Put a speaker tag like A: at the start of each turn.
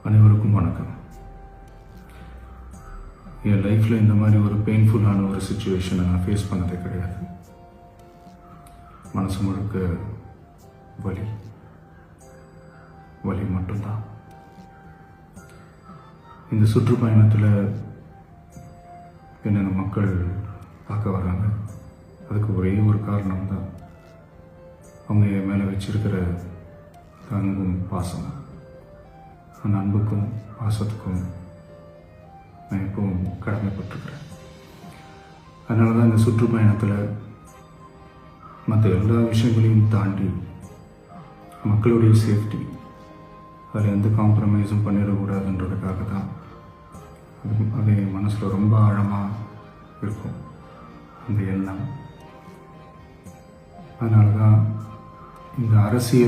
A: அனைவருக்கும் வணக்கம். என் லைஃப்பில் இந்த மாதிரி ஒரு பெயின்ஃபுல்லான ஒரு சுச்சுவேஷனை நான் ஃபேஸ் பண்ணதே கிடையாது. மனசு முழுக்க வலி மட்டும்தான். இந்த சுற்றுப்பயணத்தில் என்னென்ன மக்கள் பார்க்க வராங்க, அதுக்கு ஒரே ஒரு காரணம் தான், அவங்க என் மேலே வச்சிருக்கிற அன்பும் பாசம். அந்த அன்புக்கும் பாசத்துக்கும் நான் எப்பவும் கடமைப்பட்டிருக்கிறேன். அதனால தான் இந்த சுற்றுப்பயணத்தில் மற்ற எல்லா விஷயங்களையும் தாண்டி மக்களுடைய சேஃப்டி, அதில் எந்த காம்ப்ரமைஸும் பண்ணிடக்கூடாதுன்றதுக்காக தான் அது என் மனசில் ரொம்ப ஆழமாக இருக்கும் அந்த எண்ணம். அதனால தான் இந்த அரசியல்